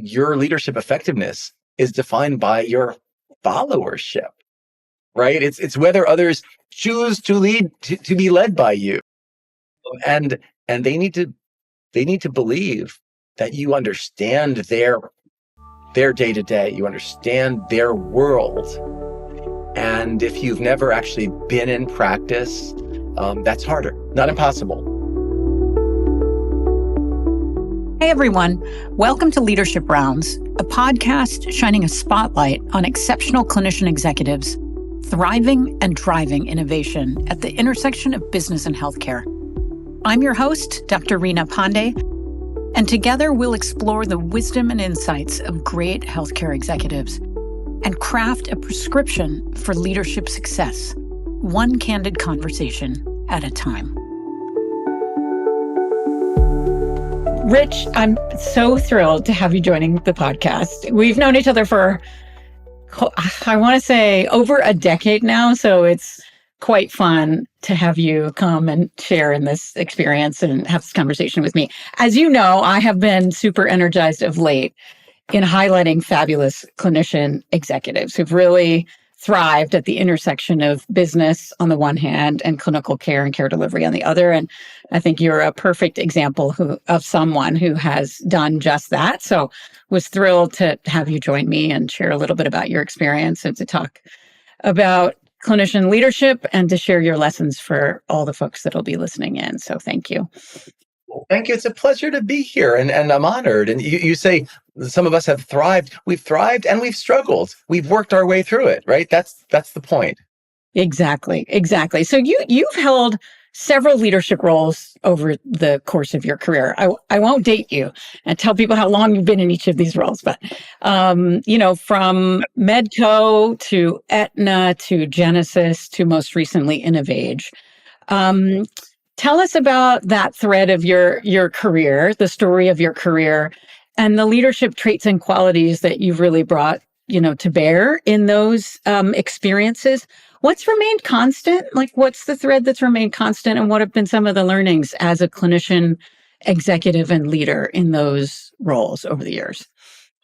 your leadership effectiveness is defined by your followership, right? It's whether others choose to lead, to be led by you. And they need to believe that you understand their day-to-day, you understand their world. And if you've never actually been in practice, that's harder, not impossible. Hey everyone, welcome to Leadership Rounds, a podcast shining a spotlight on exceptional clinician executives thriving and driving innovation at the intersection of business and healthcare. I'm your host, Dr. Reena Pandey, and together we'll explore the wisdom and insights of great healthcare executives and craft a prescription for leadership success, one candid conversation at a time. Rich, I'm so thrilled to have you joining the podcast. We've known each other for, I want to say, over a decade now, so it's quite fun to have you come and share in this experience and have this conversation with me. As you know, I have been super energized of late in highlighting fabulous clinician executives who've really thrived at the intersection of business on the one hand and clinical care and care delivery on the other. And I think you're a perfect example of someone who has done just that. So was thrilled to have you join me and share a little bit about your experience and to talk about clinician leadership and to share your lessons for all the folks that'll be listening in. So thank you. Thank you. It's a pleasure to be here, and I'm honored. And you say some of us have thrived. We've thrived and we've struggled. We've worked our way through it, right? That's the point. Exactly. So you've held several leadership roles over the course of your career. I won't date you and tell people how long you've been in each of these roles, but from Medco to Aetna to Genesis to most recently InnovAge. Tell us about that thread of your career, the story of your career, and the leadership traits and qualities that you've really brought, to bear in those experiences. What's remained constant? Like, what's the thread that's remained constant, and what have been some of the learnings as a clinician, executive, and leader in those roles over the years?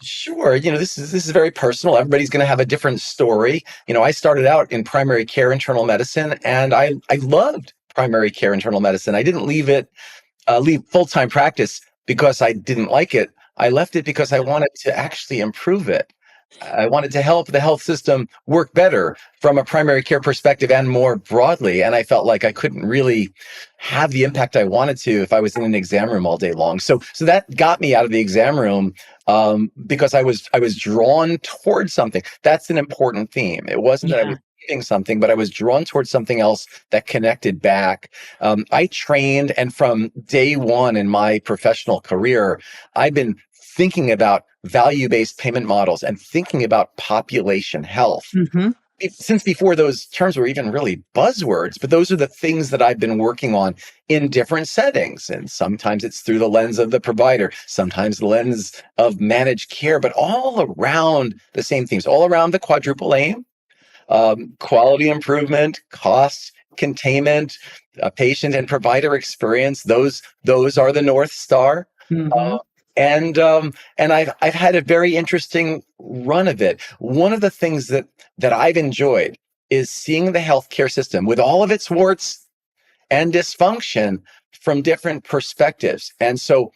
Sure. This is very personal. Everybody's going to have a different story. I started out in primary care internal medicine, and I loved primary care internal medicine. I didn't leave full-time practice because I didn't like it. I left it because I wanted to actually improve it. I wanted to help the health system work better from a primary care perspective and more broadly. And I felt like I couldn't really have the impact I wanted to if I was in an exam room all day long. So that got me out of the exam room because I was drawn towards something. That's an important theme. It wasn't that I was doing something, but I was drawn towards something else that connected back. I trained, and from day one in my professional career, I've been thinking about value-based payment models and thinking about population health. Mm-hmm. Since before those terms were even really buzzwords, but those are the things that I've been working on in different settings. And sometimes it's through the lens of the provider, sometimes the lens of managed care, but all around the same things, all around the quadruple aim: quality improvement, cost containment, patient and provider experience. Those are the North Star. Mm-hmm. And I've had a very interesting run of it. One of the things that I've enjoyed is seeing the healthcare system with all of its warts and dysfunction from different perspectives. And so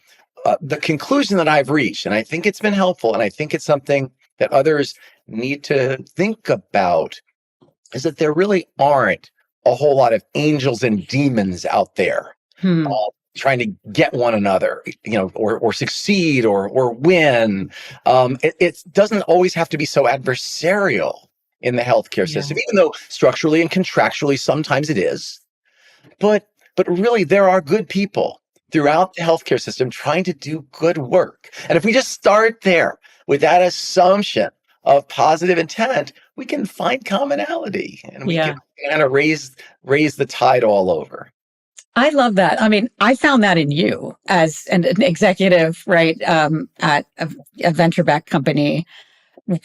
the conclusion that I've reached, and I think it's been helpful, and I think it's something that others need to think about, is that there really aren't a whole lot of angels and demons out there. Trying to get one another, or succeed or win. It doesn't always have to be so adversarial in the healthcare system, even though structurally and contractually sometimes it is. But really, there are good people throughout the healthcare system trying to do good work. And if we just start there with that assumption of positive intent, we can find commonality, and we can kind of raise the tide all over. I love that. I mean, I found that in you as an executive, right, at a venture-backed company,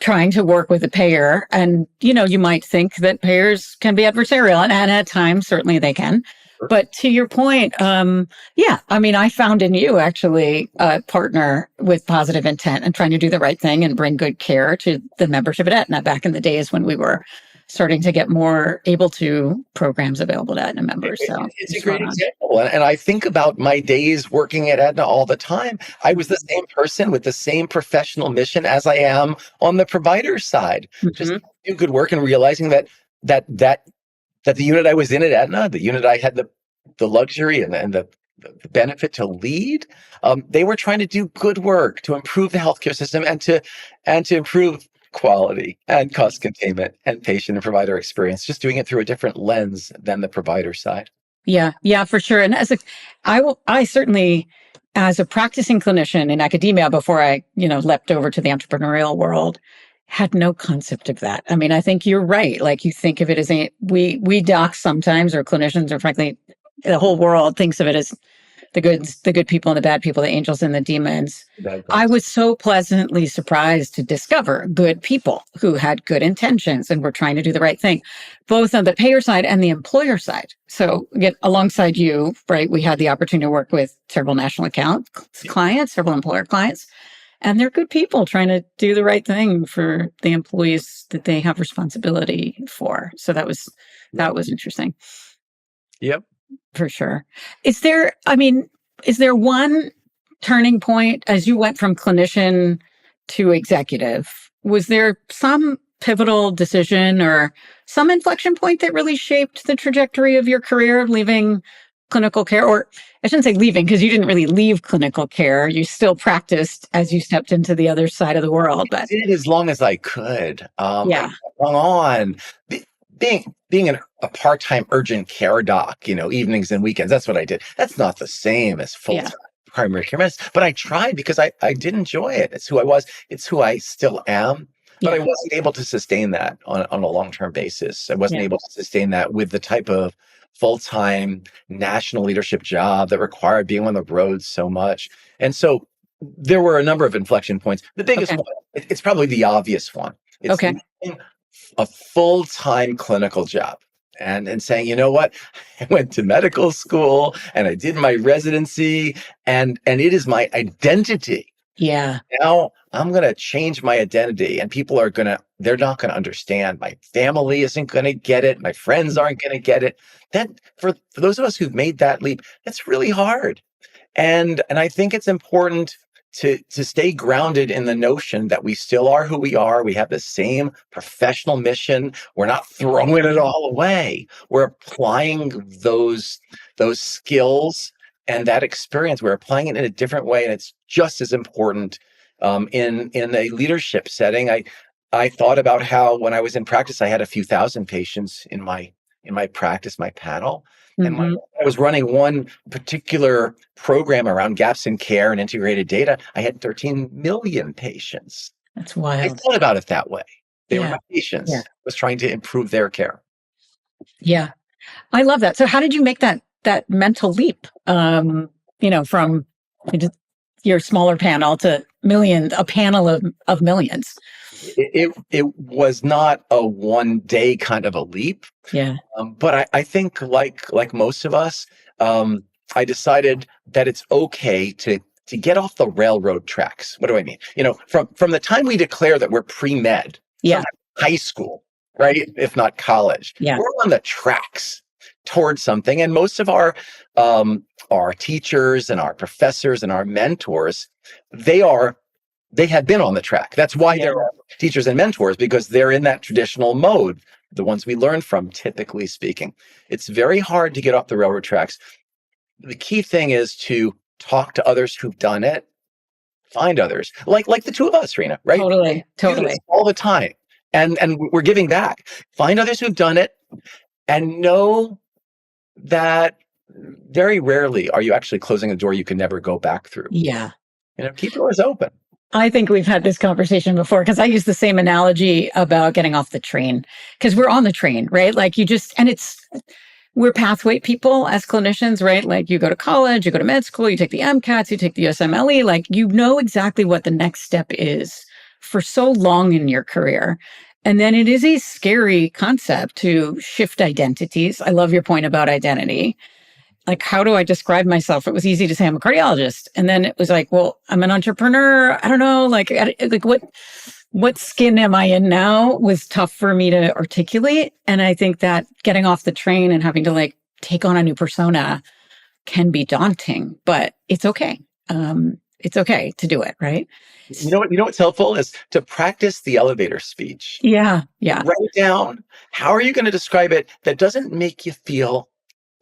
trying to work with a payer. And, you might think that payers can be adversarial, and at times, certainly they can. But to your point, yeah, I mean, I found in you actually a partner with positive intent and trying to do the right thing and bring good care to the membership at Aetna back in the days when we were starting to get more able to programs available to Aetna members. So It's you're a spot great on. example. And I think about my days working at Aetna all the time. I was the same person with the same professional mission as I am on the provider side. Just Mhm. do good work and realizing that that that the unit I was in at Aetna, the unit I had the luxury and the benefit to lead, they were trying to do good work to improve the healthcare system and to improve quality and cost containment and patient and provider experience, just doing it through a different lens than the provider side. Yeah, yeah, for sure. And I certainly, as a practicing clinician in academia before I, leapt over to the entrepreneurial world, had no concept of that. I mean, I think you're right. Like you think of it as we docs sometimes, or clinicians, or frankly, the whole world thinks of it as the good people and the bad people, the angels and the demons. Bad I guys. was so pleasantly surprised to discover good people who had good intentions and were trying to do the right thing, both on the payer side and the employer side. So, again, alongside you, right, we had the opportunity to work with several national account clients, several employer clients, and they're good people trying to do the right thing for the employees that they have responsibility for. So that was interesting. Yep. For sure. Is there one turning point as you went from clinician to executive? Was there some pivotal decision or some inflection point that really shaped the trajectory of your career, leaving clinical care? Or I shouldn't say leaving, because you didn't really leave clinical care. You still practiced as you stepped into the other side of the world. I But did as long as I could. I yeah, hung on. Being a part-time urgent care doc, evenings and weekends, that's what I did. That's not the same as yeah, full-time primary care medicine, but I tried because I did enjoy it. It's who I was. It's who I still am. But I yeah, wasn't able to sustain that on a long-term basis. I wasn't yeah. able to sustain that with the type of full-time national leadership job that required being on the road so much. And so there were a number of inflection points. The biggest Okay. one, it's probably the obvious one. It's Okay. leaving a full-time clinical job and saying, you know what, I went to medical school and I did my residency and it is my identity. Yeah. Now I'm going to change my identity and they're not going to understand. My family isn't going to get it. My friends aren't going to get it. That for those of us who've made that leap, that's really hard. And I think it's important to stay grounded in the notion that we still are who we are. We have the same professional mission. We're not throwing it all away. We're applying those skills and that experience. We're applying it in a different way, and it's just as important in a leadership setting. I thought about how when I was in practice, I had a few thousand patients in my practice, my panel. And Hmm. I was running one particular program around gaps in care and integrated data. I had 13 million patients. That's I wild. thought about it that way. They were Yeah. my patients. Yeah. I was trying to improve their care. Yeah. I love that. So how did you make that mental leap? From just your smaller panel to a panel of millions. It was not a one day kind of a leap, Yeah. but I think like most of us, I decided that it's okay to get off the railroad tracks. What do I mean? From the time we declare that we're pre-med, Yeah. from high school, right? If not college, Yeah. we're on the tracks towards something. And most of our teachers and our professors and our mentors, they have been on the track. That's why Yeah. there are teachers and mentors, because they're in that traditional mode, the ones we learn from, typically speaking. It's very hard to get off the railroad tracks. The key thing is to talk to others who've done it, find others, like the two of us, Rena, right? Totally. We do Totally. this all the time. And we're giving back. Find others who've done it and know that very rarely are you actually closing a door you can never go back through. Yeah. Keep doors open. I think we've had this conversation before because I use the same analogy about getting off the train because we're on the train, right? Like we're pathway people as clinicians, right? Like you go to college, you go to med school, you take the MCATs, you take the USMLE, like you know exactly what the next step is for so long in your career. And then it is a scary concept to shift identities. I love your point about identity. like, how do I describe myself? It was easy to say I'm a cardiologist. And then it was like, well, I'm an entrepreneur. I don't know, like what skin am I in now was tough for me to articulate. And I think that getting off the train and having to like take on a new persona can be daunting, but it's okay. It's okay to do it, right? You know what's helpful is to practice the elevator speech. Yeah. Write it down. How are you going to describe it that doesn't make you feel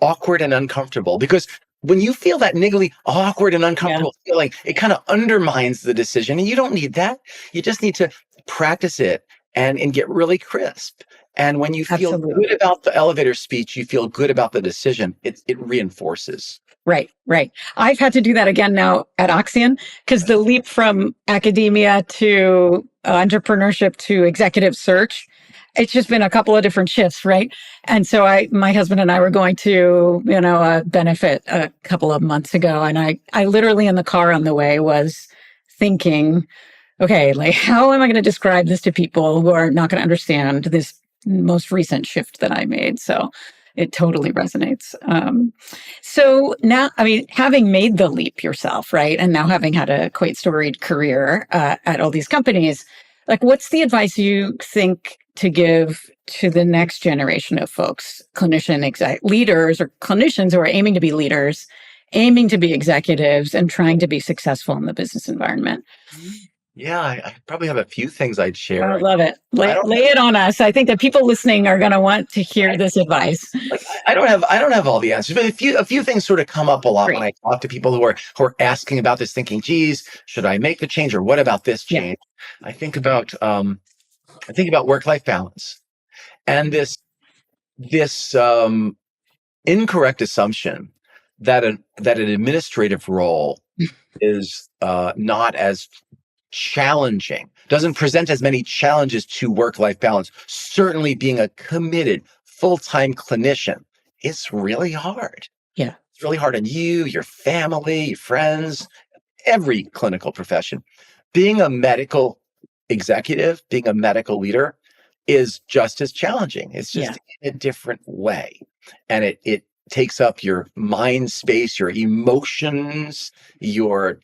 awkward and uncomfortable? Because when you feel that niggly, awkward and uncomfortable feeling, it kind of undermines the decision. And you don't need that. You just need to practice it and get really crisp. And when you feel good about the elevator speech, you feel good about the decision. It reinforces. Right. I've had to do that again now at Oxyan, because the leap from academia to entrepreneurship to executive search, it's just been a couple of different shifts, right? And so my husband and I were going to, a benefit a couple of months ago, and I literally in the car on the way was thinking, okay, like, how am I going to describe this to people who are not going to understand this most recent shift that I made? So it totally resonates. So now, I mean, having made the leap yourself, right? And now having had a quite storied career at all these companies, like, what's the advice you think to give to the next generation of folks, leaders or clinicians who are aiming to be leaders, aiming to be executives, and trying to be successful in the business environment? Yeah, I probably have a few things I'd share. I love it. Lay it on us. I think that people listening are going to want to hear this advice. Like, I don't have all the answers, but a few things sort of come up a lot when I talk to people who are asking about this, thinking, geez, should I make the change, or what about this change? Yeah. I think about work-life balance and this incorrect assumption that an administrative role is not as challenging, doesn't present as many challenges to work-life balance. Certainly being a committed full-time clinician is really hard. Yeah. It's really hard on you, your family, your friends, every clinical profession. Being a medical executive, being a medical leader is just as challenging. It's just in a different way. And it takes up your mind space, your emotions, your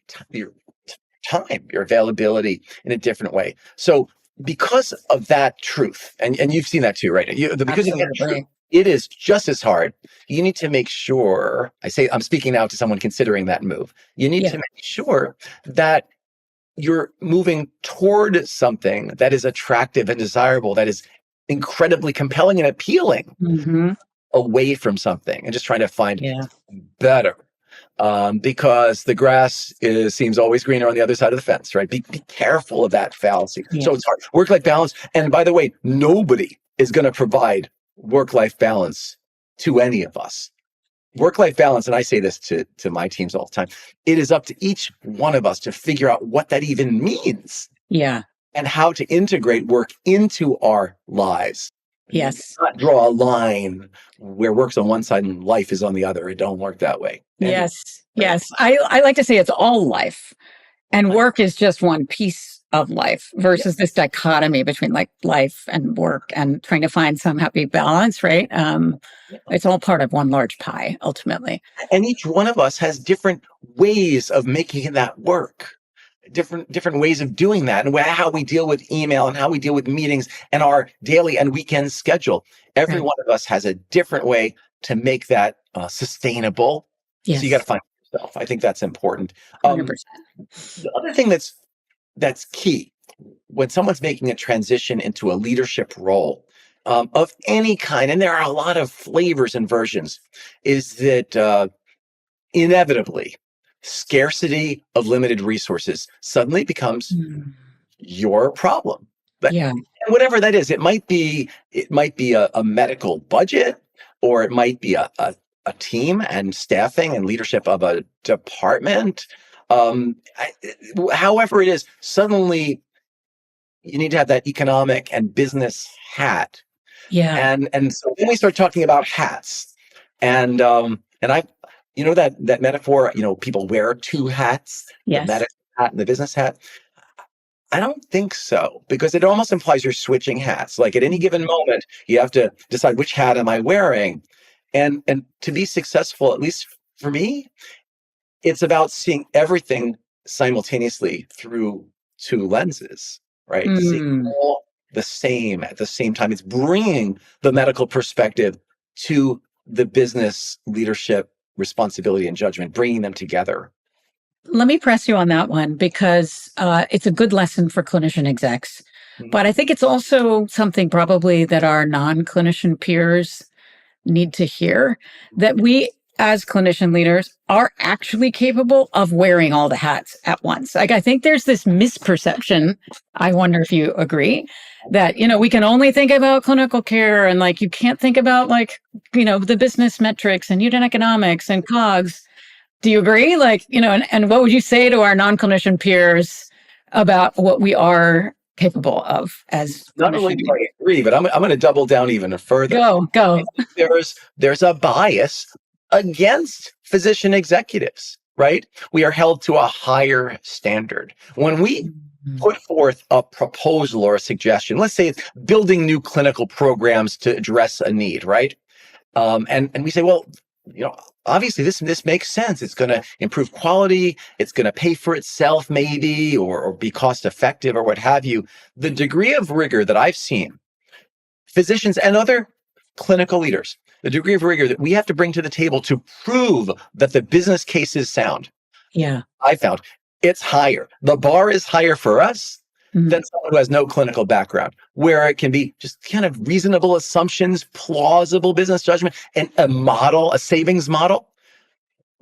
time, your availability in a different way. So because of that truth, and you've seen that too, right? Because of that truth, it is just as hard. You need to make sure, I'm speaking now to someone considering that move. You need to make sure that you're moving toward something that is attractive and desirable, that is incredibly compelling and appealing, away from something and just trying to find better. Because the grass seems always greener on the other side of the fence, right? Be careful of that fallacy. So it's hard. Work-life balance. And by the way, nobody is going to provide work-life balance to any of us. Work-life balance, and I say this to my teams all the time, it is up to each one of us to figure out what that even means. Yeah. And how to integrate work into our lives. Yes. Not draw a line where work's on one side and life is on the other. It don't work that way. Yes. I like to say it's all life, and work is just one piece of life versus this dichotomy between like life and work and trying to find some happy balance, right? It's all part of one large pie ultimately. And each one of us has different ways of making that work. Different ways of doing that, and how we deal with email and how we deal with meetings and our daily and weekend schedule. Every one of us has a different way to make that sustainable. Yes. So you got to find yourself. I think that's important. 100%. The other thing that's key when someone's making a transition into a leadership role of any kind, and there are a lot of flavors and versions, is that inevitably scarcity of limited resources suddenly becomes your problem. But whatever that is, it might be a medical budget, or it might be a team and staffing and leadership of a department. However it is, suddenly you need to have that economic and business hat. Yeah. And so then we start talking about hats. And I, that metaphor, people wear two hats, the medical hat and the business hat. I don't think so, because it almost implies you're switching hats. Like at any given moment, you have to decide, which hat am I wearing? And to be successful, at least for me, it's about seeing everything simultaneously through two lenses, right? Seeing Mm. all the same at the same time. It's bringing the medical perspective to the business leadership responsibility and judgment, bringing them together. Let me press you on that one because it's a good lesson for clinician execs. Mhm. But I think it's also something probably that our non-clinician peers need to hear, that we as clinician leaders are actually capable of wearing all the hats at once. Like, I think there's this misperception, I wonder if you agree, that, we can only think about clinical care and like you can't think about like, the business metrics and unit economics and COGS. Do you agree? Like, and what would you say to our non-clinician peers about what we are capable of as Not only clinician do leaders? I agree, but I'm going to double down even further. Go. I think there's a bias against physician executives, right? We are held to a higher standard. When we put forth a proposal or a suggestion, let's say it's building new clinical programs to address a need, right? And we say, well, obviously this makes sense. It's going to improve quality. It's going to pay for itself, maybe, or be cost effective, or what have you. The degree of rigor that I've seen, physicians and other clinical leaders, the degree of rigor that we have to bring to the table to prove that the business case is sound. Yeah. I found it's higher. The bar is higher for us than someone who has no clinical background, where it can be just kind of reasonable assumptions, plausible business judgment, and a savings model.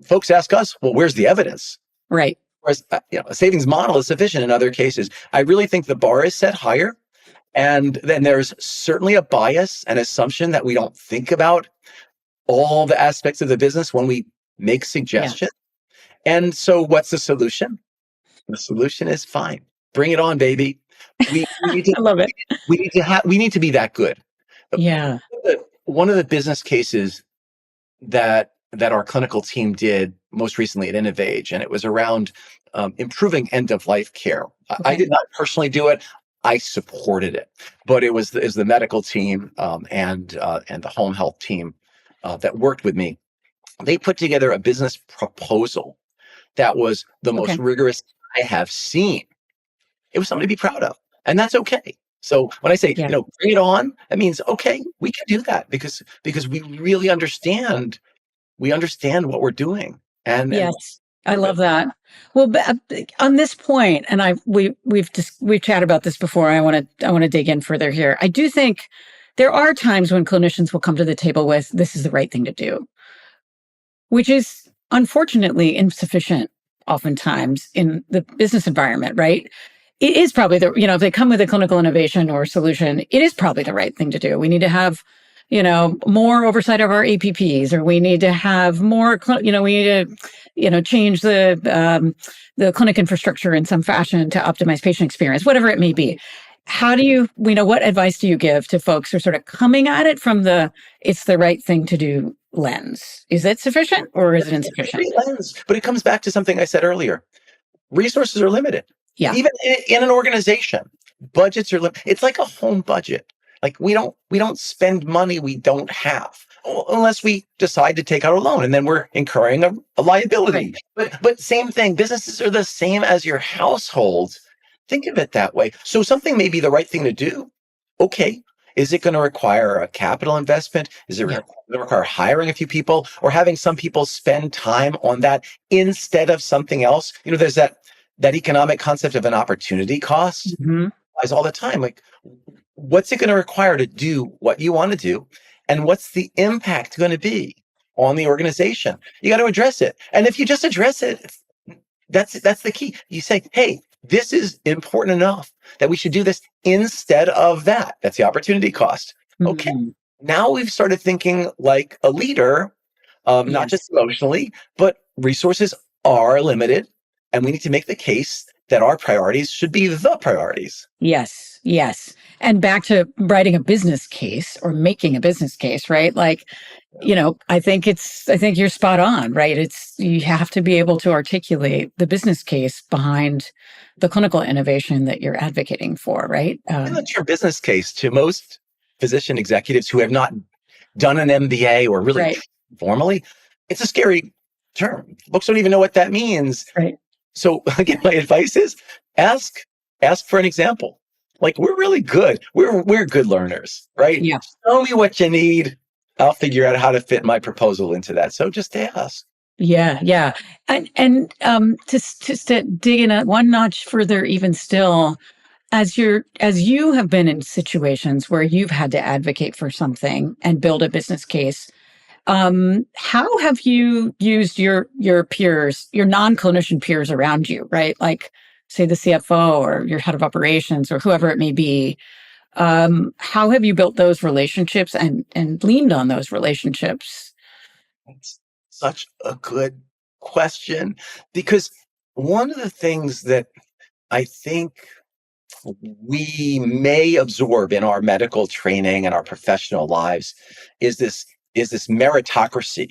Folks ask us, well, where's the evidence? Right. Whereas, a savings model is sufficient in other cases. I really think the bar is set higher. And then there's certainly a bias and assumption that we don't think about all the aspects of the business when we make suggestions. Yeah. And so what's the solution? The solution is fine. Bring it on, baby. We need to, I love it. We need to be that good. Yeah. One of the business cases that our clinical team did most recently at InnovAge, and it was around improving end-of-life care. Okay. I did not personally do it. I supported it, but it was the medical team and the home health team that worked with me. They put together a business proposal that was the most rigorous I have seen. It was something to be proud of, and that's okay. So when I say, bring it on, that means, okay, we can do that because we really understand. We understand what we're doing. And yes, I love that. Well, on this point, and we've chatted about this before. I want to dig in further here. I do think there are times when clinicians will come to the table with, this is the right thing to do, which is unfortunately insufficient oftentimes in the business environment, right? It is probably if they come with a clinical innovation or solution, it is probably the right thing to do. We need to have, more oversight of our APPs, or we need to have more, we need to, change the clinic infrastructure in some fashion to optimize patient experience, whatever it may be. How do you, what advice do you give to folks who are sort of coming at it from it's the right thing to do lens? Is it sufficient or is it insufficient? Lens, but it comes back to something I said earlier. Resources are limited. Yeah. Even in an organization, budgets are limited. It's like a home budget. Like we don't spend money we don't have unless we decide to take out a loan, and then we're incurring a liability. Right. But same thing. Businesses are the same as your households. Think of it that way. So something may be the right thing to do. Okay. Is it going to require a capital investment? Is it going to require hiring a few people or having some people spend time on that instead of something else? There's that economic concept of an opportunity cost applies all the time. Like, what's it going to require to do what you want to do? And what's the impact going to be on the organization? You got to address it. And if you just address it, that's the key. You say, hey, this is important enough that we should do this instead of that. That's the opportunity cost. Okay. Now we've started thinking like a leader, not just emotionally, but resources are limited. And we need to make the case that our priorities should be the priorities. Yes. And back to writing a business case or making a business case, right? Like, I think you're spot on, right? You have to be able to articulate the business case behind the clinical innovation that you're advocating for, right? And that's your business case to most physician executives who have not done an MBA or really Right. formally, it's a scary term. Folks don't even know what that means. Right. So again, my advice is ask for an example. Like, we're really good. We're good learners, right? Yeah. Show me what you need. I'll figure out how to fit my proposal into that. So just ask. Yeah, yeah. And just to dig in one notch further, even still, as you have been in situations where you've had to advocate for something and build a business case, how have you used your peers, your non-clinician peers around you, right? Like, say, the CFO or your head of operations or whoever it may be. How have you built those relationships and leaned on those relationships? It's such a good question, because one of the things that I think we may absorb in our medical training and our professional lives is this meritocracy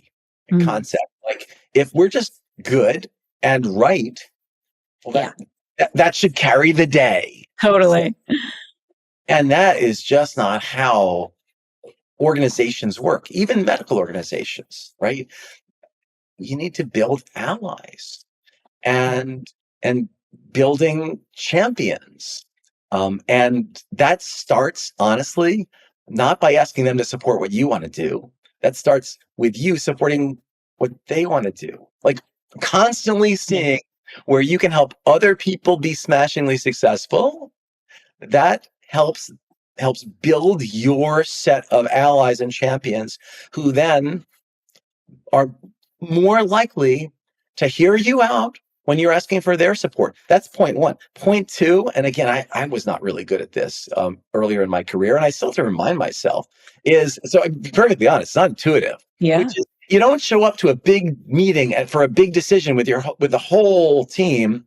Mm, concept. Like, if we're just good and right, well, yeah, that should carry the day. totally. And that is just not how organizations work, even medical organizations, right? You need to build allies and building champions. And that starts, honestly, not by asking them to support what you want to do. That starts with you supporting what they want to do. Like, constantly seeing where you can help other people be smashingly successful. That helps build your set of allies and champions, who then are more likely to hear you out when you're asking for their support. That's point one. Point two, and again, I was not really good at this earlier in my career, and I still have to remind myself, is, so I'm perfectly honest, it's not intuitive, Yeah. which is, you don't show up to a big meeting and for a big decision with the whole team,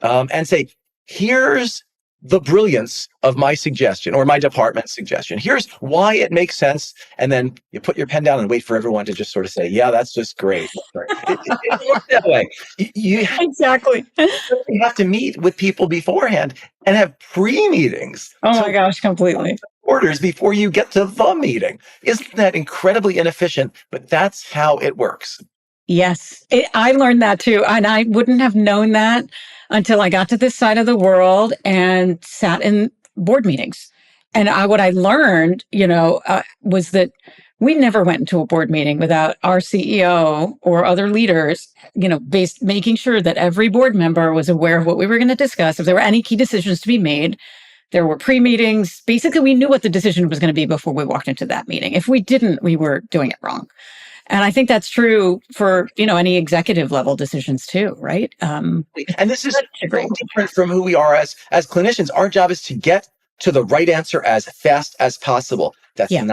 and say, here's the brilliance of my suggestion or my department's suggestion. Here's why it makes sense. And then you put your pen down and wait for everyone to just sort of say, yeah, that's just great. It doesn't work that way. You Exactly. have to meet with people beforehand and have pre-meetings Oh my to gosh, completely. orders before you get to the meeting. Isn't that incredibly inefficient? But that's how it works. Yes, I learned that too. And I wouldn't have known that until I got to this side of the world and sat in board meetings. And what I learned, was that we never went into a board meeting without our CEO or other leaders, making sure that every board member was aware of what we were going to discuss. If there were any key decisions to be made, there were pre-meetings. Basically, we knew what the decision was going to be before we walked into that meeting. If we didn't, we were doing it wrong. And I think that's true for, any executive level decisions too, right? And this is Such a great so different from who we are as clinicians. Our job is to get to the right answer as fast as possible. Yeah.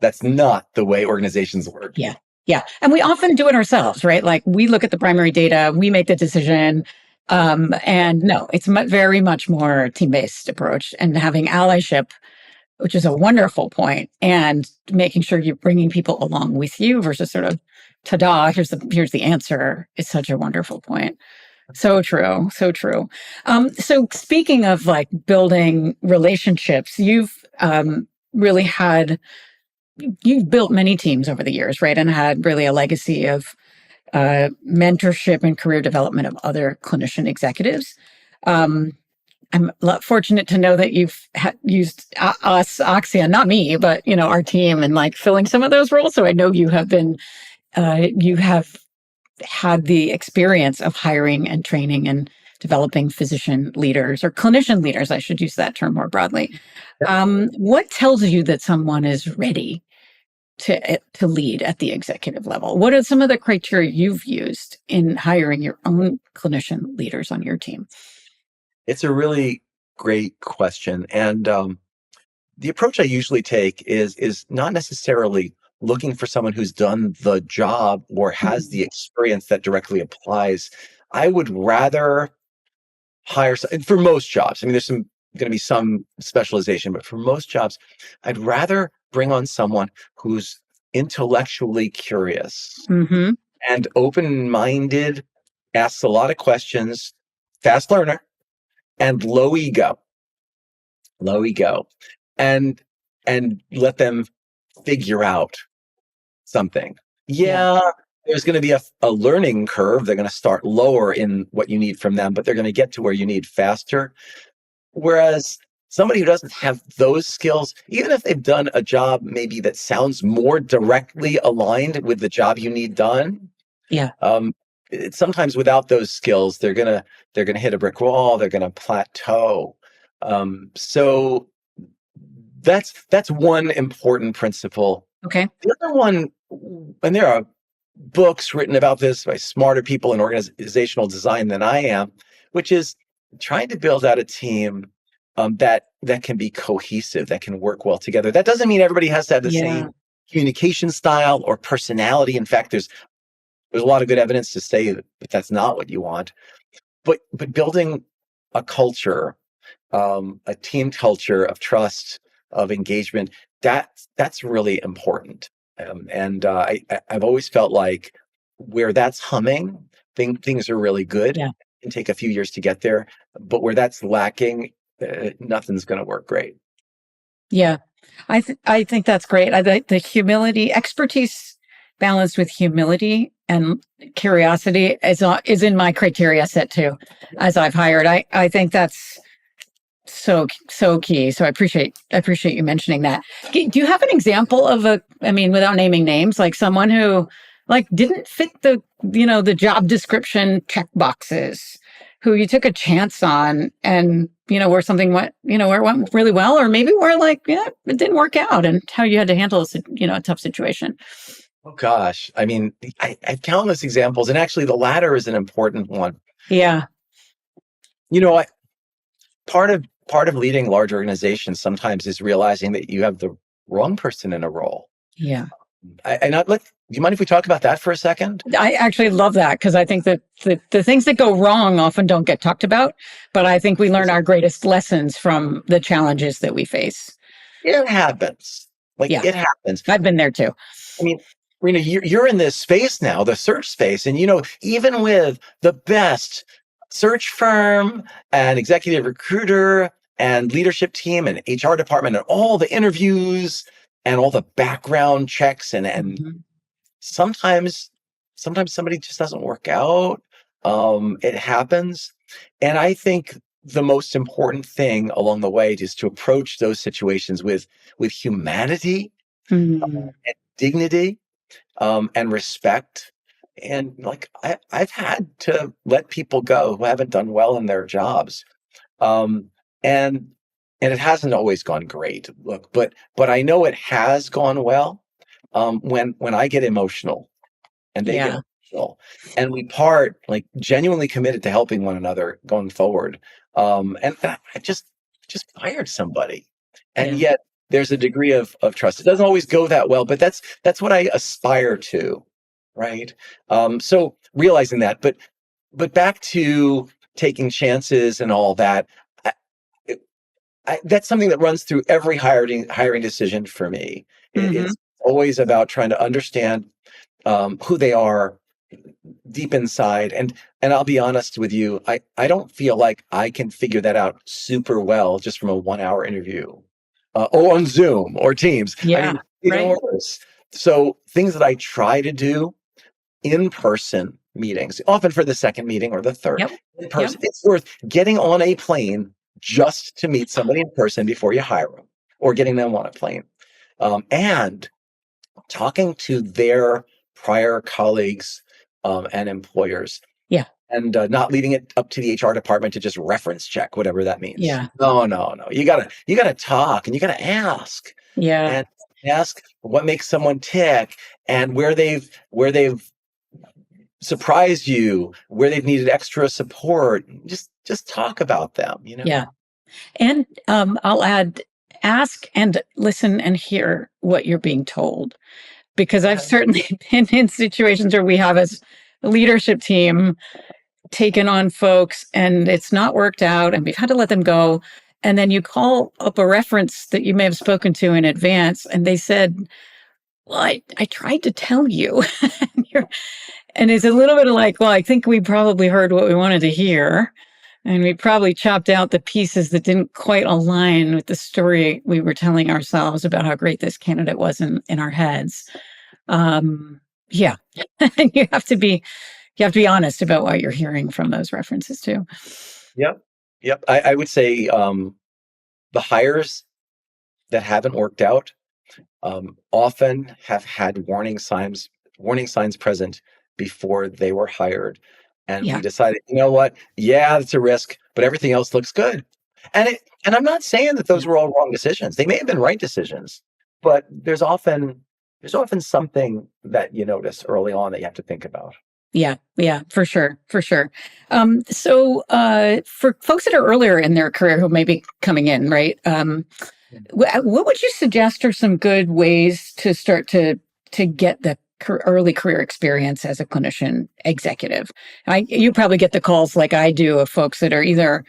That's not the way organizations work. Yeah. Yeah. And we often do it ourselves, right? Like, we look at the primary data, we make the decision. And no, it's very much more team-based approach, and having allyship, which is a wonderful point, and making sure you're bringing people along with you versus sort of, ta-da, here's the answer, is such a wonderful point. So true. So true. So speaking of, like, building relationships, really you've built many teams over the years, right? And had really a legacy of mentorship and career development of other clinician executives. I'm fortunate to know that you've used us, Oxia, not me, but our team, and like filling some of those roles. So I know you have had the experience of hiring and training and developing physician leaders, or clinician leaders. I should use that term more broadly. What tells you that someone is ready to lead at the executive level? What are some of the criteria you've used in hiring your own clinician leaders on your team? It's a really great question. And the approach I usually take is not necessarily looking for someone who's done the job or has the experience that directly applies. I would rather hire, and for most jobs, I mean, there's going to be some specialization, but for most jobs, I'd rather bring on someone who's intellectually curious Mm-hmm. and open-minded, asks a lot of questions, fast learner, and low ego, and let them figure out something. Yeah. Yeah, there's going to be a learning curve. They're going to start lower in what you need from them, but they're going to get to where you need faster. Whereas somebody who doesn't have those skills, even if they've done a job maybe that sounds more directly aligned with the job you need done, Yeah. sometimes without those skills, they're gonna hit a brick wall. They're gonna plateau. So that's one important principle. Okay. The other one, and there are books written about this by smarter people in organizational design than I am, which is trying to build out a team that can be cohesive, that can work well together. That doesn't mean everybody has to have the Yeah. same communication style or personality. In fact, there's a lot of good evidence to say that that's not what you want. But building a culture, a team culture of trust, of engagement, that's really important. And I've always felt like where that's humming, things are really good. Yeah. It can take a few years to get there, but where that's lacking, nothing's going to work great. Yeah. I think that's great. I think the humility, expertise balanced with humility and curiosity is in my criteria set too, as I've hired. I think that's so key. So I appreciate you mentioning that. Do you have an example of without naming names, like someone who like didn't fit the job description check boxes, who you took a chance on and where something went, where it went really well, or maybe where it didn't work out, and how you had to handle a tough situation? Oh gosh, I mean, I have countless examples, and actually the latter is an important one. Yeah. I part of leading large organizations sometimes is realizing that you have the wrong person in a role. Yeah. Do you mind if we talk about that for a second? I actually love that, because I think that the things that go wrong often don't get talked about, but I think we learn our greatest lessons from the challenges that we face. It happens. It happens. I've been there too. I mean, Rena, you're in this space now, the search space, and even with the best search firm and executive recruiter and leadership team and HR department and all the interviews and all the background checks and Mm-hmm. sometimes somebody just doesn't work out. It happens. And I think the most important thing along the way is to approach those situations with humanity, Mm-hmm. and dignity, and respect. And I've had to let people go who haven't done well in their jobs. And it hasn't always gone great. Look, but I know it has gone well, when I get emotional and they get emotional, and we part genuinely committed to helping one another going forward. And I just fired somebody, and yet there's a degree of trust. It doesn't always go that well, but that's what I aspire to, right? So realizing that, but back to taking chances and all that. That's something that runs through every hiring decision for me. Mm-hmm. It's always about trying to understand who they are deep inside. And I'll be honest with you, I don't feel like I can figure that out super well just from a 1-hour interview, or on Zoom or Teams. Yeah, right. Worse. So things that I try to do in person meetings, often for the second meeting or the third, in person, it's worth getting on a plane just to meet somebody in person before you hire them, or getting them on a plane, and talking to their prior colleagues, and employers. Yeah. And not leaving it up to the HR department to just reference check, whatever that means. Yeah. No. You gotta talk, and you gotta ask. Yeah. And ask what makes someone tick, and where they've surprised you, where they've needed extra support. Just talk about them, Yeah. And I'll add, ask and listen and hear what you're being told, because I've certainly been in situations where we have, as a leadership team, taken on folks and it's not worked out and we've had to let them go. And then you call up a reference that you may have spoken to in advance, and they said, well, I tried to tell you. And it's a little bit of like, well, I think we probably heard what we wanted to hear. And we probably chopped out the pieces that didn't quite align with the story we were telling ourselves about how great this candidate was in our heads. Yeah, you have to be honest about what you're hearing from those references too. Yep. Yep. I would say the hires that haven't worked out often have had warning signs present before they were hired. And we Yeah, decided, you know what? Yeah, it's a risk, but everything else looks good. And I'm not saying that those yeah, were all wrong decisions. They may have been right decisions, but there's often something that you notice early on that you have to think about. yeah, for sure, for sure. For folks that are earlier in their career who may be coming in, right? What would you suggest are some good ways to start to get the early career experience as a clinician executive? You probably get the calls like I do of folks that are either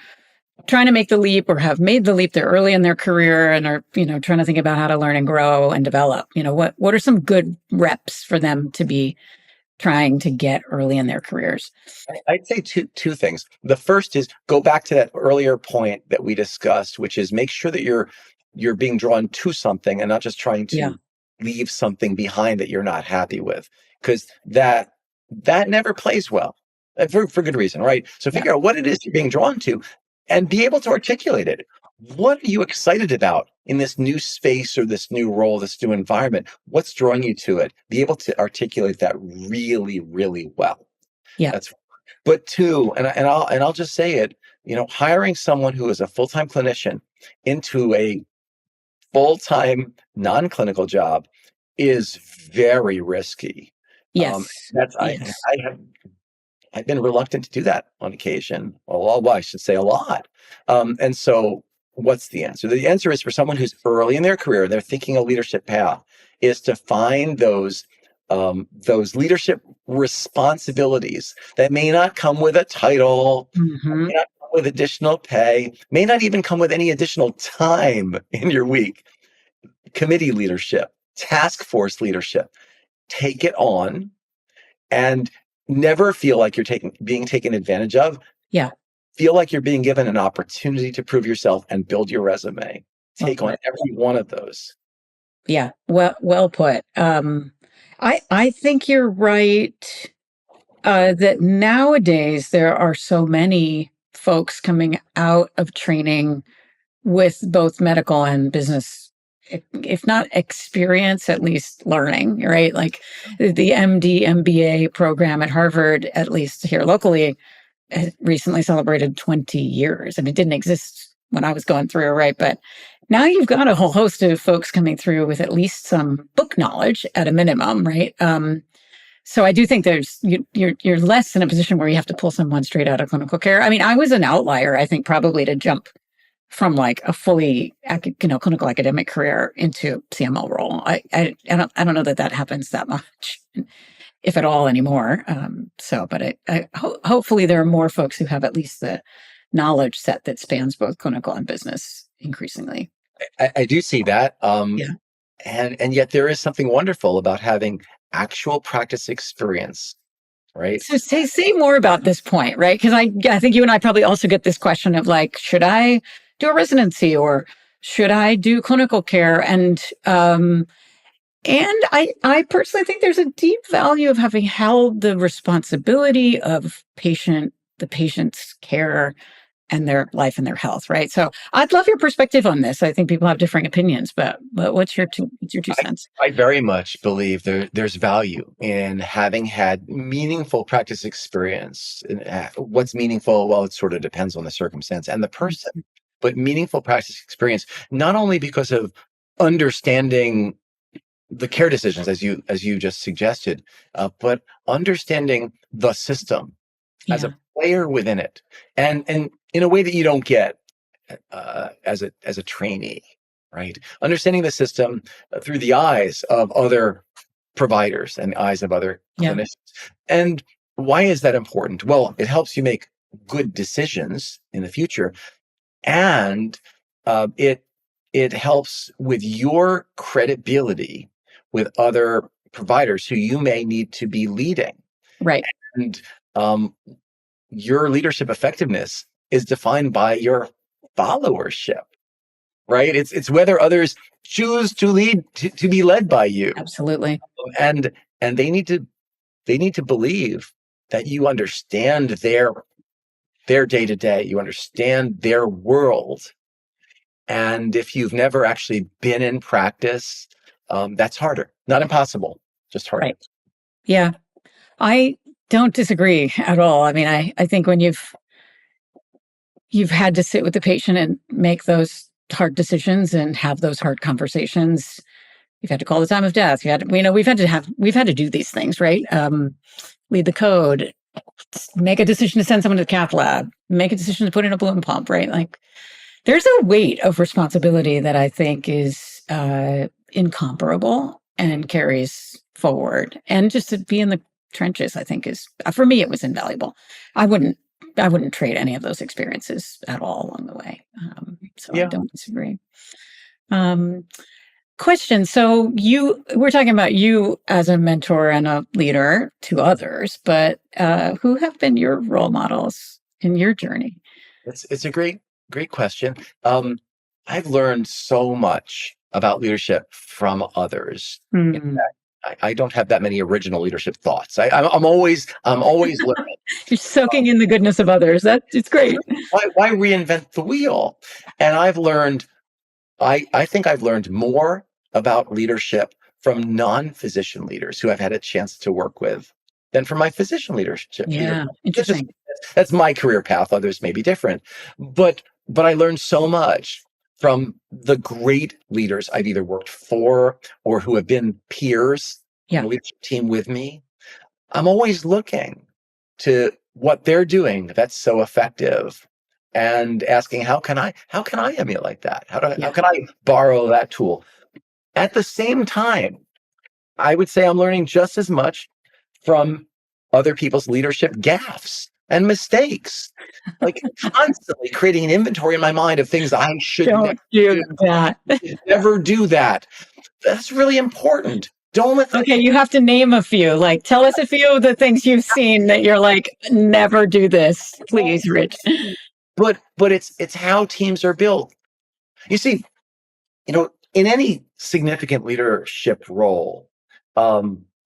trying to make the leap or have made the leap. They're early in their career and are, trying to think about how to learn and grow and develop. What are some good reps for them to be trying to get early in their careers? I'd say two things. The first is go back to that earlier point that we discussed, which is make sure that you're being drawn to something and not just trying Yeah, to leave something behind that you're not happy with, because that never plays well, for good reason, right? So yeah, figure out what it is you're being drawn to and be able to articulate it. What are you excited about in this new space or this new role, this new environment? What's drawing you to it? Be able to articulate that really, really well. yeah, That's but two, and I'll just say it, hiring someone who is a full-time clinician into a full-time non-clinical job is very risky. Um, yes, that's yes, I've been reluctant to do that on occasion. Well, I should say a lot. And so, what's the answer? The answer is for someone who's early in their career, they're thinking a leadership path, is to find those leadership responsibilities that may not come with a title, hmm, may not come with additional pay, may not even come with any additional time in your week. Committee leadership, task force leadership. Take it on and never feel like you're being taken advantage of. yeah. Feel like you're being given an opportunity to prove yourself and build your resume. Well Take on put. every one of those. Yeah, well put. I think you're right. That nowadays there are so many folks coming out of training with both medical and business, if not experience, at least learning, right? Like the MD, MBA program at Harvard, at least here locally, has recently celebrated 20 years. I mean, it didn't exist when I was going through, right? But now you've got a whole host of folks coming through with at least some book knowledge at a minimum, right? So I do think you're less in a position where you have to pull someone straight out of clinical care. I mean, I was an outlier, I think, probably to jump from like a fully clinical academic career into CMO role. I don't know that happens that much, if at all, anymore. Hopefully there are more folks who have at least the knowledge set that spans both clinical and business increasingly. I do see that. Yeah. And yet there is something wonderful about having actual practice experience, right? So say more about this point, right? Because I think you and I probably also get this question of like, should I do a residency or should I do clinical care? And I personally think there's a deep value of having held the responsibility of the patient's care and their life and their health, right? So I'd love your perspective on this. I think people have differing opinions, but what's your two I, cents? I very much believe there's value in having had meaningful practice experience. And, what's meaningful? Well, it sort of depends on the circumstance and the person, but meaningful practice experience, not only because of understanding the care decisions, as you just suggested, but understanding the system as Yeah, a player within it, and in a way that you don't get as a trainee, right? Understanding the system through the eyes of other providers and the eyes of other yeah, clinicians. And why is that important? Well, it helps you make good decisions in the future, and it helps with your credibility with other providers who you may need to be leading. right. And um, your leadership effectiveness is defined by your followership. right? It's whether others choose to lead to be led by you, Absolutely. and they need to believe that you understand their day to day, you understand their world, and if you've never actually been in practice, that's harder. Not impossible, just harder. Right. Yeah. I don't disagree at all. I mean, I think when you've had to sit with the patient and make those hard decisions and have those hard conversations, you've had to call the time of death. We've had to do these things, right? Lead the code, make a decision to send someone to the cath lab, make a decision to put in a balloon pump, right? Like there's a weight of responsibility that I think is incomparable and carries forward. And just to be in the trenches, I think is for me, it was invaluable. I wouldn't trade any of those experiences at all along the way. So I don't disagree. Question. So we're talking about you as a mentor and a leader to others, but who have been your role models in your journey? It's a great question. I've learned so much about leadership from others. In fact, I don't have that many original leadership thoughts. I'm always learning. You're soaking in the goodness of others. It's great. Why reinvent the wheel? And I think I've learned more about leadership from non-physician leaders who I've had a chance to work with than from my physician leadership. Yeah, interesting. That's my career path. Others may be different, but I learned so much from the great leaders I've either worked for or who have been peers on the leadership team with me. I'm always looking to what they're doing that's so effective and asking, how can I emulate that? How can I borrow that tool? At the same time, I would say I'm learning just as much from other people's leadership gaffes and mistakes, like constantly creating an inventory in my mind of things I should never do that. That's really important. Don't let Okay, you have to name a few. Like, tell us a few of the things you've seen that you're like, never do this, please, Rich. But it's how teams are built. You see, in any significant leadership role,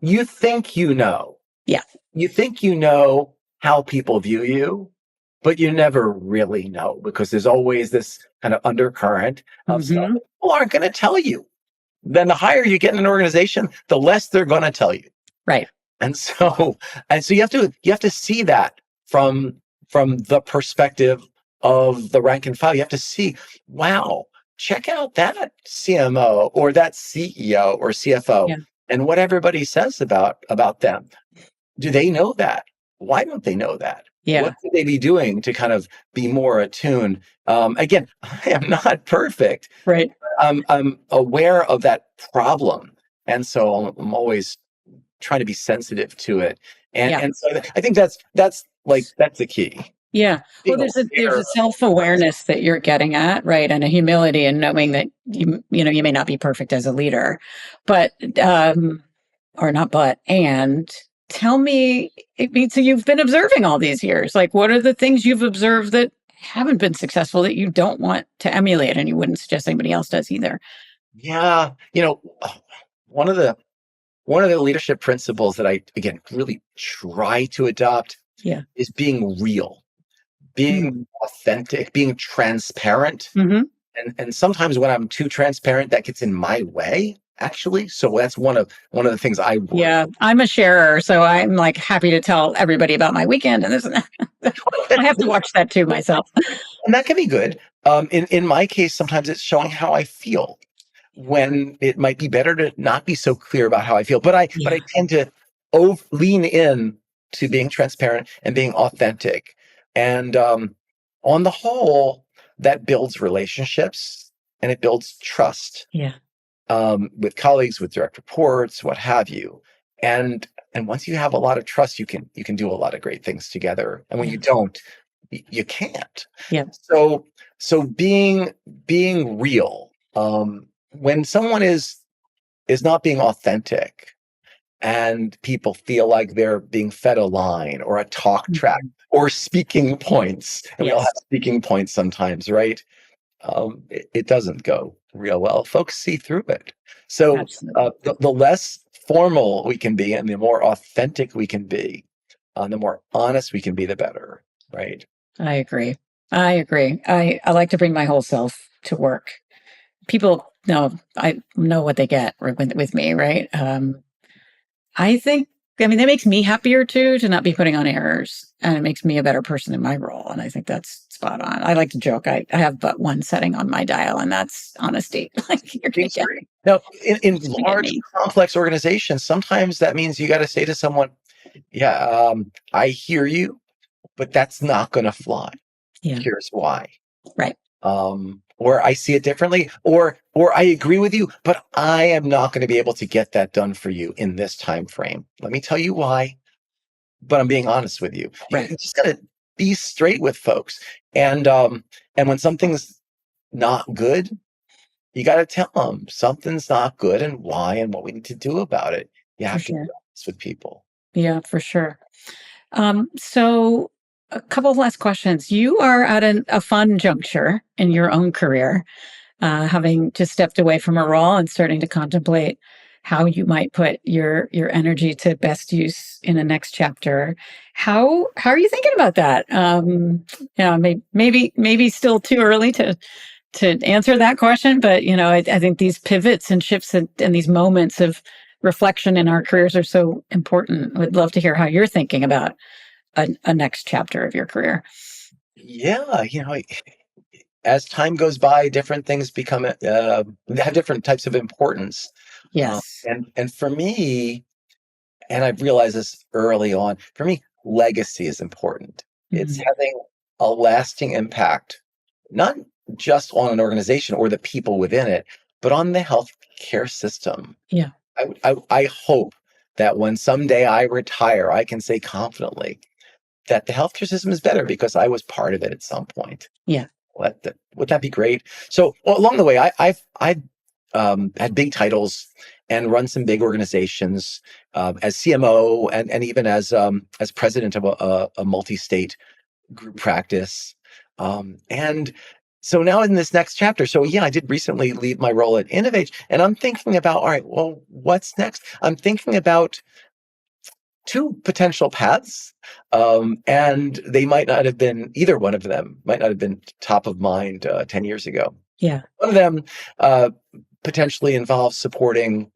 you think you think you know how people view you, but you never really know because there's always this kind of undercurrent of stuff that people aren't going to tell you. Then the higher you get in an organization, the less they're going to tell you. Right. And so you have to see that from the perspective of the rank and file. You have to see, wow, check out that CMO or that CEO or CFO and what everybody says about them. Do they know that? Why don't they know that? Yeah. What could they be doing to kind of be more attuned? Again, I am not perfect. Right. I'm aware of that problem. And so I'm always trying to be sensitive to it. And so I think that's the key. Yeah. Well, there's a self-awareness that you're getting at, right? And a humility and knowing that you may not be perfect as a leader, but and tell me, so you've been observing all these years. Like, what are the things you've observed that haven't been successful that you don't want to emulate and you wouldn't suggest anybody else does either? Yeah. One of the leadership principles that I, again, really try to adopt is being real, being authentic, being transparent. And sometimes when I'm too transparent, that gets in my way, actually. So that's one of the things I work. Yeah, I'm a sharer, so I'm like happy to tell everybody about my weekend and this and that. I have to watch that too myself. And that can be good. In my case, sometimes it's showing how I feel when it might be better to not be so clear about how I feel. But I tend to lean in to being transparent and being authentic. And on the whole, that builds relationships and it builds trust. Yeah. With colleagues, with direct reports, what have you. And once you have a lot of trust, you can do a lot of great things together. And when you don't, you can't. Yeah. So being real, when someone is not being authentic and people feel like they're being fed a line or a talk track or speaking points, and we all have speaking points sometimes, right? it doesn't go real well. Folks see through it. So Absolutely. the less formal we can be and the more authentic we can be, the more honest we can be, the better, right? I agree. I agree. I like to bring my whole self to work. People know, I know what they get with me, right? I think, I mean, that makes me happier too, to not be putting on airs, and it makes me a better person in my role. And I think that's spot on. I like to joke. I have but one setting on my dial, and that's honesty. Like, you're going to get me. Now, in You're gonna get large, me. complex organizations, sometimes that means you got to say to someone, yeah, I hear you, but that's not going to fly. Yeah. Here's why. Right. Or I see it differently, or I agree with you, but I am not going to be able to get that done for you in this time frame. Let me tell you why, but I'm being honest with you. Right. You just got to be straight with folks. And when something's not good, you got to tell them something's not good and why and what we need to do about it. You have to be honest with people. Yeah, for sure. So a couple of last questions. You are at a fun juncture in your own career, having just stepped away from a role and starting to contemplate how you might put your energy to best use in the next chapter. How are you thinking about that? Maybe still too early to answer that question, but I think these pivots and shifts and these moments of reflection in our careers are so important. Would love to hear how you're thinking about a next chapter of your career. Yeah, as time goes by, different things become have different types of importance. Yes. And for me, and I've realized this early on, for me, legacy is important. It's having a lasting impact, not just on an organization or the people within it, but on the healthcare system. Yeah. I hope that when someday I retire, I can say confidently that the healthcare system is better because I was part of it at some point. Yeah. Would that be great? So along the way, I've had big titles and run some big organizations as CMO and even as president of a multi-state group practice. And so now in this next chapter, so yeah, I did recently leave my role at InnovAge, and I'm thinking about, all right, well, what's next? I'm thinking about two potential paths, and they might not have been, either one of them might not have been top of mind 10 years ago. Yeah. One of them potentially involves supporting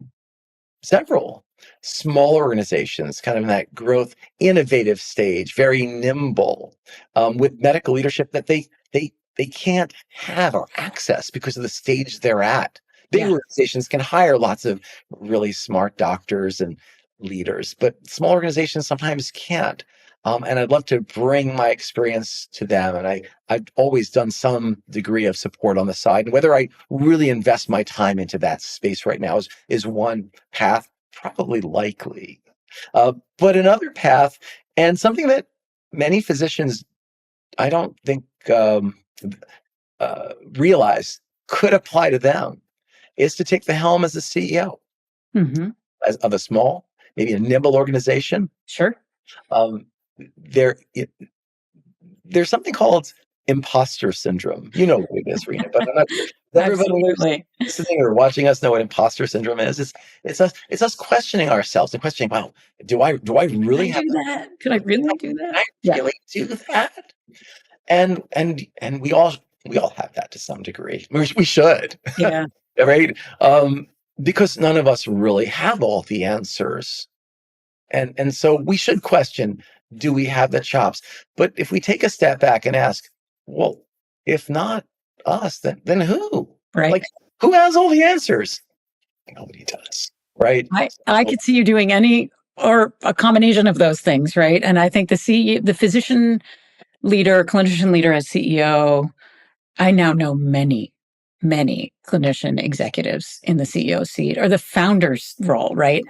several small organizations, kind of in that growth, innovative stage, very nimble, with medical leadership that they can't have or access because of the stage they're at. Big organizations can hire lots of really smart doctors and leaders, but small organizations sometimes can't. And I'd love to bring my experience to them. And I've always done some degree of support on the side. And whether I really invest my time into that space right now is one path, probably likely. But another path, and something that many physicians, I don't think, realize could apply to them, is to take the helm as a CEO of a small, maybe a nimble organization. Sure. There's something called imposter syndrome. You know what it is, Rena, but I'm not sure. Everybody listening or watching us know what imposter syndrome is. It's us questioning ourselves and questioning, wow, do I really have that? Could I really do that? Can I really do that? And we all have that to some degree. We should. Yeah. Right? Because none of us really have all the answers. And so we should question, do we have the chops? But if we take a step back and ask, well, if not us, then who? Right. Like, who has all the answers? Nobody does, right? I could see you doing any or a combination of those things, right? And I think the physician leader, clinician leader as CEO, I now know many clinician executives in the CEO seat or the founder's role, right?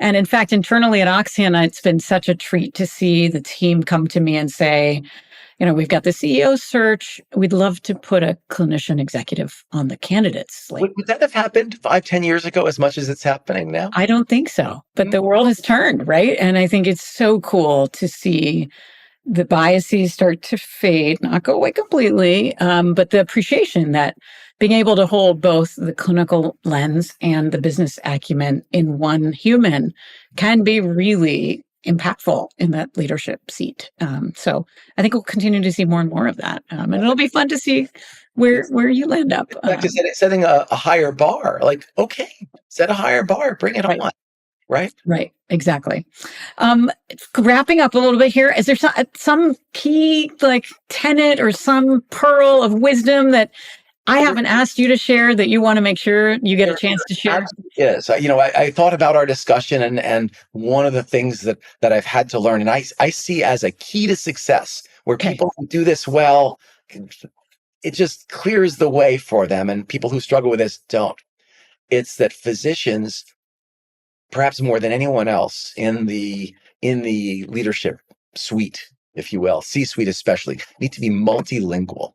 And in fact, internally at Oxyan, it's been such a treat to see the team come to me and say, we've got the CEO search. We'd love to put a clinician executive on the candidates slate. Would that have happened 5-10 years ago as much as it's happening now? I don't think so, but the world has turned, right? And I think it's so cool to see the biases start to fade, not go away completely, but the appreciation that being able to hold both the clinical lens and the business acumen in one human can be really impactful in that leadership seat. So I think we'll continue to see more and more of that, and it'll be fun to see where you land up. Back to setting a higher bar. Like, okay, set a higher bar, bring it Right. on. Right? Right, exactly. Wrapping up a little bit here, is there some key like tenet or some pearl of wisdom that I haven't asked you to share that you want to make sure you get a chance to share? Yes. I thought about our discussion, and one of the things that I've had to learn, and I see as a key to success, where Okay. people who do this well, it just clears the way for them, and people who struggle with this don't. It's that physicians, perhaps more than anyone else in the leadership suite, if you will, C-suite especially, need to be multilingual.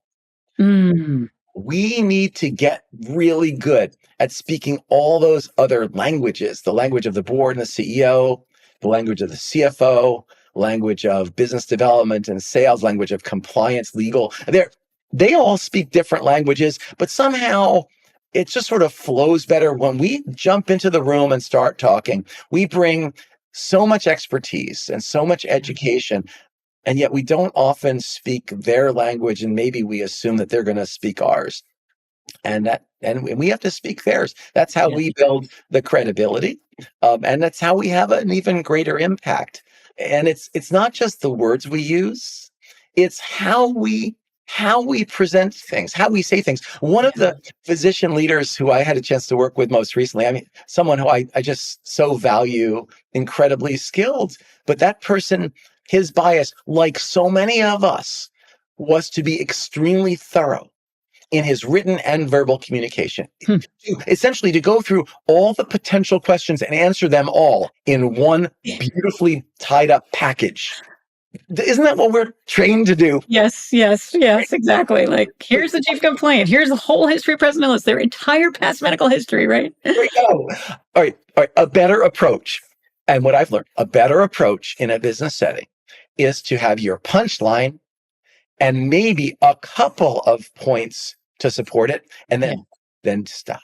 Mm, We need to get really good at speaking all those other languages, the language of the board and the CEO, the language of the CFO, language of business development and sales, language of compliance, legal. They all speak different languages, but somehow it just sort of flows better when we jump into the room and start talking. We bring so much expertise and so much education, and yet we don't often speak their language, and maybe we assume that they're going to speak ours. And we have to speak theirs. That's how yeah. we build the credibility, and that's how we have an even greater impact. And it's not just the words we use; it's how we present things, how we say things. One of the physician leaders who I had a chance to work with most recently, I mean, someone who I just so value, incredibly skilled, but that person, his bias, like so many of us, was to be extremely thorough in his written and verbal communication. Essentially, to go through all the potential questions and answer them all in one beautifully tied up package. Isn't that what we're trained to do? Yes, exactly. Like, here's the chief complaint. Here's the whole history, present, illness, their entire past medical history, right? There we go. All right. A better approach. And what I've learned, a better approach in a business setting is to have your punchline and maybe a couple of points to support it, and then stop.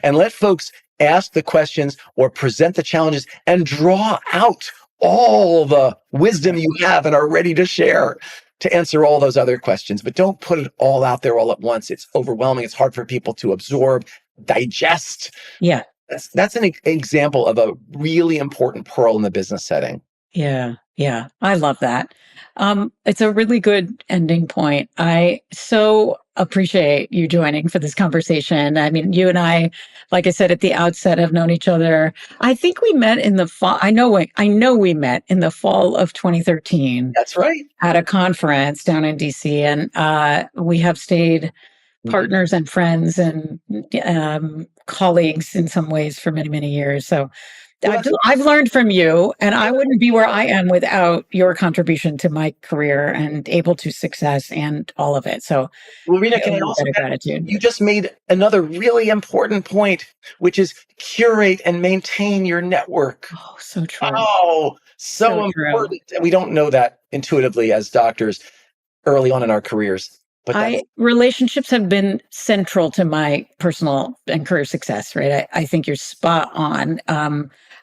And let folks ask the questions or present the challenges and draw out all the wisdom you have and are ready to share to answer all those other questions. But don't put it all out there all at once. It's overwhelming. It's hard for people to absorb, digest. Yeah. That's an example of a really important pearl in the business setting. Yeah. I love that. It's a really good ending point. I so appreciate you joining for this conversation. I mean, you and I, like I said at the outset, have known each other. I think we met in the fall. I know we met in the fall of 2013. That's right. At a conference down in DC, and we have stayed partners and friends and colleagues in some ways for many, many years. So I've learned from you, and I wouldn't be where I am without your contribution to my career and able to success and all of it. So, well, Rena, can I also add, gratitude. You just made another really important point, which is curate and maintain your network. Oh, so true. Oh, so important. True. We don't know that intuitively as doctors early on in our careers. But relationships have been central to my personal and career success, right? I think you're spot on.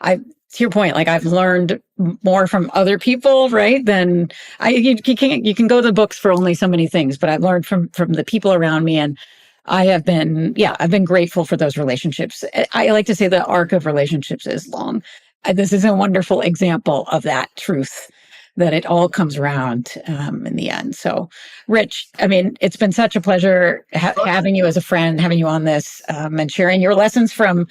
To your point, like I've learned more from other people, right? Than you can go to the books for only so many things, but I've learned from the people around me, and I've been grateful for those relationships. I like to say the arc of relationships is long. This is a wonderful example of that truth, that it all comes around in the end. So, Rich, I mean, it's been such a pleasure having you as a friend, having you on this, and sharing your lessons from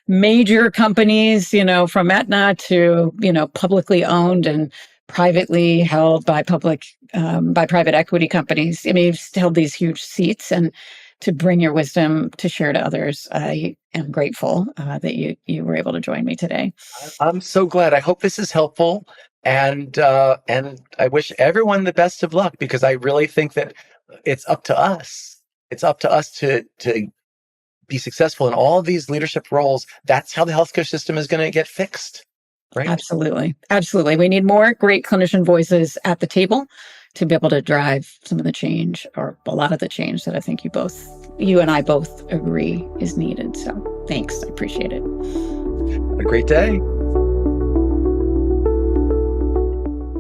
major companies, from Aetna to, publicly owned and privately held by private equity companies. I mean, you've held these huge seats, and to bring your wisdom to share to others. I am grateful that you were able to join me today. I'm so glad. I hope this is helpful. And I wish everyone the best of luck, because I really think that it's up to us. It's up to us to be successful in all of these leadership roles. That's how the healthcare system is going to get fixed. Right. Absolutely. Absolutely. We need more great clinician voices at the table to be able to drive some of the change, or a lot of the change that I think you and I both agree is needed. So thanks. I appreciate it. Have a great day.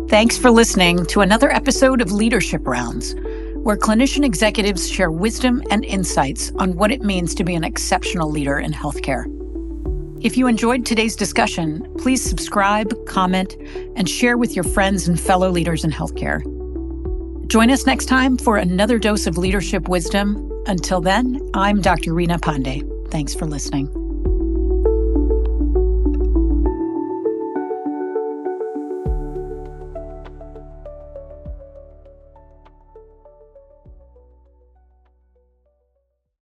Thanks for listening to another episode of Leadership Rounds, where clinician executives share wisdom and insights on what it means to be an exceptional leader in healthcare. If you enjoyed today's discussion, please subscribe, comment, and share with your friends and fellow leaders in healthcare. Join us next time for another dose of leadership wisdom. Until then, I'm Dr. Reena Pandey. Thanks for listening.